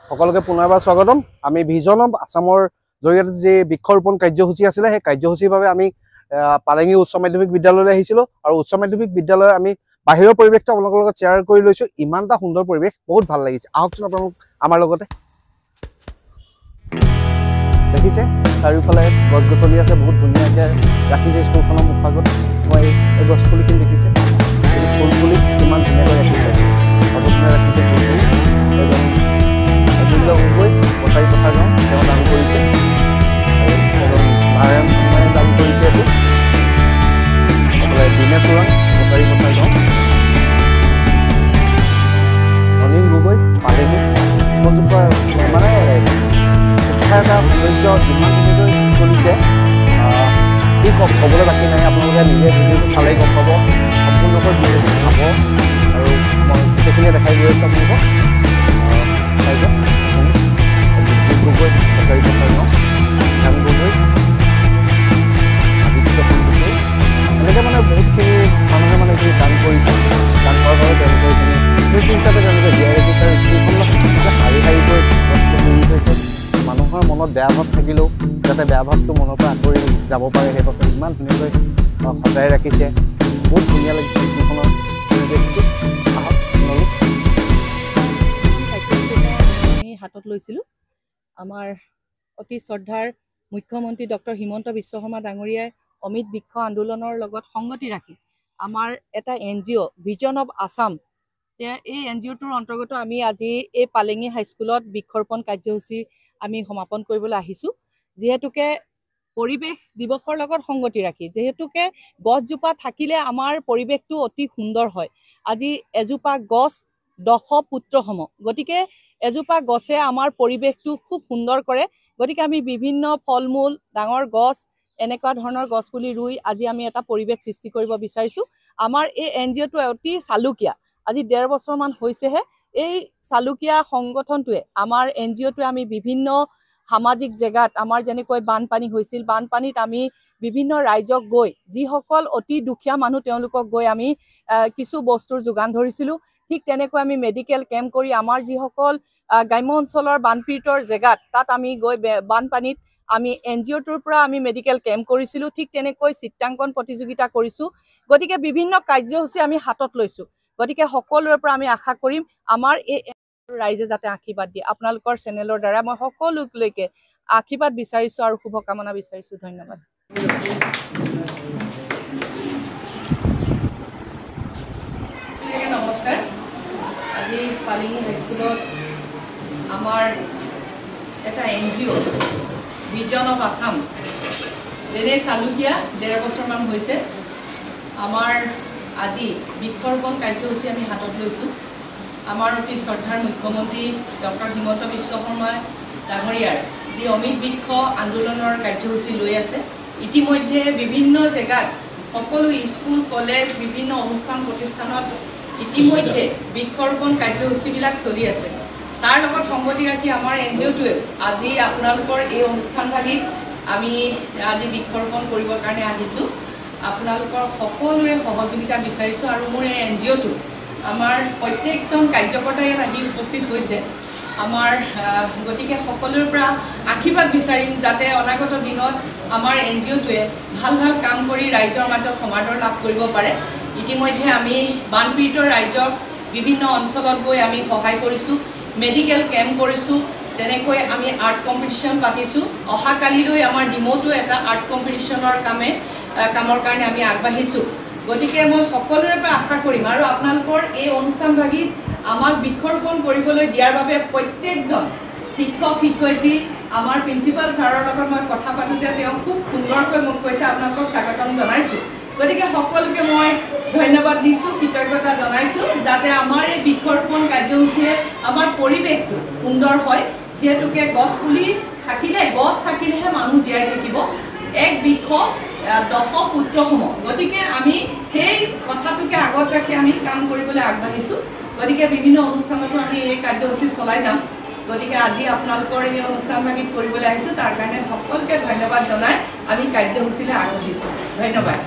সকলোকে পুনৰবাৰ স্বাগতম। আমি ভিজন অফ আসামৰ জৰিয়তে যে বৃক্ষৰোপণ কাৰ্যসূচী আছিলে সেই কাৰ্যসূচীৰ বাবে আমি পালেঙি উচ্চ মাধ্যমিক বিদ্যালয়লৈ আহিছিলোঁ আৰু উচ্চ মাধ্যমিক বিদ্যালয়ৰ আমি বাহিৰৰ পৰিৱেশটো আপোনালোকৰ লগত শ্বেয়াৰ কৰি লৈছোঁ। ইমানটা সুন্দৰ পৰিৱেশ, বহুত ভাল লাগিছে। আহকচোন আপোনালোক আমাৰ লগতে। দেখিছে চাৰিওফালে গছ গছনি আছে, বহুত ধুনীয়াকৈ ৰাখিছে স্কুলখনৰ মুখাগত। মই এই গছ পুলিখিনি দেখিছে, ফুল পুলি কিমান ধুনীয়াকৈ ৰাখিছে, সযতনে ৰাখিছে ফুল পুলি। এজন গগৈ কটাৰী পথাৰ গাঁও তেওঁ দান কৰিছে আৰু এজন নাৰায়ণ শৰ্মাই দান কৰিছে। এইটো আপোনাৰ দিনেশ ওৰাং কটাৰী পথাৰ গাঁও, অনিল গগৈ পালেঙি ইমানজোপা মানে শিক্ষাৰ এটা সৌন্দৰ্য ইমান ধুনীয়াকৈ চলিছে কি ক'বলৈ বাকী নাই। আপোনালোকে নিজে ভিডিঅ'টো চালেই গম পাব, সম্পূৰ্ণকৈ ভিডিঅ'টো চাব আৰু মই গোটেইখিনিয়ে দেখাই গৈ আছোঁ আপোনালোকক। গগৈ কটাৰী পথাৰ গাঁও, ধ্যান গগৈ, আদিত্য গগৈ, এনেকৈ মানে বহুতখিনি মানুহে মানে এইখিনি দান কৰিছে। দান কৰাৰ বাবে তেওঁলোকৰ এইখিনি স্মৃতি হিচাপে তেওঁলোকে জীয়াই ৰাখিছে আৰু স্কুলখনত শাৰী শাৰীকৈ গছপুলি ৰুই থৈছে। মানুহৰ মনত বেয়া ভাৱ থাকিলেও যাতে বেয়া ভাৱটো মনৰ পৰা আঁতৰি যাব পাৰে সেইবাবে ইমান ধুনীয়াকৈ সজাই ৰাখিছে। বহুত ধুনীয়া লাগিছে স্কুলখনৰ পৰিৱেশটো। আমি হাতত লৈছিলোঁ আমাৰ অতি শ্ৰদ্ধাৰ মুখ্যমন্ত্ৰী ডক্টৰ হিমন্ত বিশ্ব শৰ্মা ডাঙৰীয়াই অমিত বৃক্ষ আন্দোলনৰ লগত সংগতি ৰাখি আমাৰ এটা NGO ভিজন অফ আসাম, এই NGOটোৰ অন্তৰ্গত আমি আজি এই পালেঙি হাইস্কুলত বৃক্ষৰোপণ কাৰ্যসূচী আমি সমাপন কৰিবলৈ আহিছোঁ। যিহেতুকে পৰিৱেশ দিৱসৰ লগত সংগতি ৰাখি যিহেতুকে গছজোপা থাকিলে আমাৰ পৰিৱেশটো অতি সুন্দৰ হয়। আজি এজোপা গছ 10 পুত্ৰ সম, গতিকে এজোপা গছে আমাৰ পৰিৱেশটো খুব সুন্দৰ কৰে। গতিকে আমি বিভিন্ন ফল মূল ডাঙৰ গছ এনেকুৱা ধৰণৰ গছ পুলি ৰুই আজি আমি এটা পৰিৱেশ সৃষ্টি কৰিব বিচাৰিছোঁ। আমাৰ এই NGOটো অতি চালুকীয়া, আজি 1.5 বছৰমান হৈছেহে। এই চালুকীয়া সংগঠনটোৱে আমাৰ NGOটোৱে আমি বিভিন্ন সামাজিক জেগাত আমাৰ যেনেকৈ বানপানী হৈছিল, বানপানীত আমি বিভিন্ন ৰাইজক গৈ যিসকল অতি দুখীয়া মানুহ তেওঁলোকক গৈ আমি কিছু বস্তুৰ যোগান ধৰিছিলোঁ। ঠিক তেনেকৈ আমি মেডিকেল কেম্প কৰি আমাৰ যিসকল গ্ৰাম্য অঞ্চলৰ বানপীড়িতৰ জেগাত তাত আমি গৈ বানপানীত আমি NGOটোৰ পৰা আমি মেডিকেল কেম্প কৰিছিলোঁ। ঠিক তেনেকৈ চিত্ৰাংকন প্ৰতিযোগিতা কৰিছোঁ। গতিকে বিভিন্ন কাৰ্যসূচী আমি হাতত লৈছোঁ। গতিকে সকলোৰে পৰা আমি আশা কৰিম আমাৰ এই ৰাইজে যাতে আশীৰ্বাদ দিয়ে। আপোনালোকৰ চেনেলৰ দ্বাৰা মই সকলোলৈকে আশীৰ্বাদ বিচাৰিছোঁ আৰু শুভকামনা বিচাৰিছোঁ। ধন্যবাদ। নমস্কাৰ। আজি পালেঙি হাইস্কুলত আমাৰ এটা NGO ভিজন অফ আসাম যেনে চালুকীয়া 1.5 বছৰমান হৈছে। আমাৰ আজি বৃক্ষৰোপণ কাৰ্যসূচী আমি হাতত লৈছোঁ। আমাৰ অতি শ্ৰদ্ধাৰ মুখ্যমন্ত্ৰী ডক্টৰ হিমন্ত বিশ্ব শৰ্মা ডাঙৰীয়াৰ যি অমিত বৃক্ষ আন্দোলনৰ কাৰ্যসূচী লৈ আছে। ইতিমধ্যে বিভিন্ন জেগাত সকলো স্কুল কলেজ বিভিন্ন অনুষ্ঠান প্ৰতিষ্ঠানত ইতিমধ্যে বৃক্ষৰোপণ কাৰ্যসূচীবিলাক চলি আছে। তাৰ লগত সংগতি ৰাখি আমাৰ NGOটোৱে আজি আপোনালোকৰ এই অনুষ্ঠানভাগিত আমি আজি বৃক্ষৰোপণ কৰিবৰ কাৰণে আহিছোঁ। আপোনালোকৰ সকলোৰে সহযোগিতা বিচাৰিছোঁ আৰু মোৰ এই NGOটো আমাৰ প্ৰত্যেকজন কাৰ্যকৰ্তাই ইয়াত আহি উপস্থিত হৈছে আমাৰ। গতিকে সকলোৰে পৰা আশীৰ্বাদ বিচাৰিম যাতে অনাগত দিনত আমাৰ NGOটোৱে ভাল ভাল কাম কৰি ৰাইজৰ মাজত সমাদৰ লাভ কৰিব পাৰে। ইতিমধ্যে আমি বানপীড়িত ৰাইজক বিভিন্ন অঞ্চলত গৈ আমি সহায় কৰিছোঁ, মেডিকেল কেম্প কৰিছোঁ। তেনেকৈ আমি আৰ্ট কম্পিটিশ্যন পাতিছোঁ। অহাকালিলৈ আমাৰ ডিমৌটো এটা আৰ্ট কম্পিটিশ্যনৰ কামৰ কাৰণে আমি আগবাঢ়িছোঁ। গতিকে মই সকলোৰে পৰা আশা কৰিম আৰু আপোনালোকৰ এই অনুষ্ঠানভাগিত আমাক বৃক্ষৰোপণ কৰিবলৈ দিয়াৰ বাবে প্ৰত্যেকজন শিক্ষক শিক্ষয়িত্ৰী আমাৰ প্ৰিন্সিপাল ছাৰৰ লগত মই কথা পাতোঁতে তেওঁ খুব সুন্দৰকৈ মোক কৈছে, আপোনালোকক স্বাগতম জনাইছোঁ। গতিকে সকলোকে মই ধন্যবাদ দিছোঁ, কৃতজ্ঞতা জনাইছোঁ যাতে আমাৰ এই বৃক্ষৰোপণ কাৰ্যসূচীয়ে আমাৰ পৰিৱেশটো সুন্দৰ হয়। যিহেতুকে গছ পুলি থাকিলে, গছ থাকিলেহে মানুহ জীয়াই থাকিব। এক বৃক্ষ 10 পুত্ৰ সম। গতিকে আমি সেই কথাটোকে আগত ৰাখি আমি কাম কৰিবলৈ আগবাঢ়িছোঁ। গতিকে বিভিন্ন অনুষ্ঠানতো আমি এই কাৰ্যসূচী চলাই যাম। গতিকে আজি আপোনালোকৰ এই অনুষ্ঠানভাগিত কৰিবলৈ আহিছোঁ, তাৰ কাৰণে সকলোকে ধন্যবাদ জনাই আমি কাৰ্যসূচীলৈ আগবাঢ়িছোঁ। ধন্যবাদ।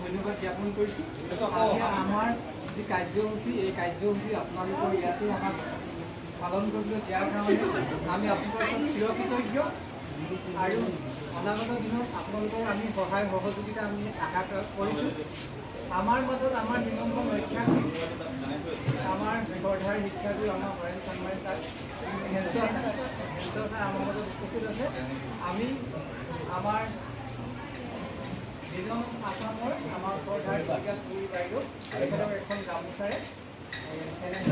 ধন্যবাদ জ্ঞাপন কৰিছোঁ। আমাৰ যি কাৰ্যসূচী এই কাৰ্যসূচী আপোনালোকৰ ইয়াতে আমাক পালন কৰিবলৈ দিয়াৰ কাৰণে আমি আপোনালোকৰ ওচৰত চিৰকৃতজ্ঞ আৰু অনাগত দিনত আপোনালোকৰ আমি সহায় সহযোগিতা আমি আশা কৰিছোঁ। আমাৰ মাজত আমাৰ নিমন্ত্ৰণ ৰক্ষাৰ্থী আমাৰ শ্ৰদ্ধাৰ শিক্ষাগুৰু আমাৰ হৰেণ চাংমাই ছাৰ ছাৰ আমাৰ মাজত উপস্থিত আছে। আমি আমাৰ বিজন আছামৰ আমাৰ শ্ৰদ্ধাৰ শিক্ষাগুৰু বাইদেউ তেখেতক এখন গামোচাৰে চেনেল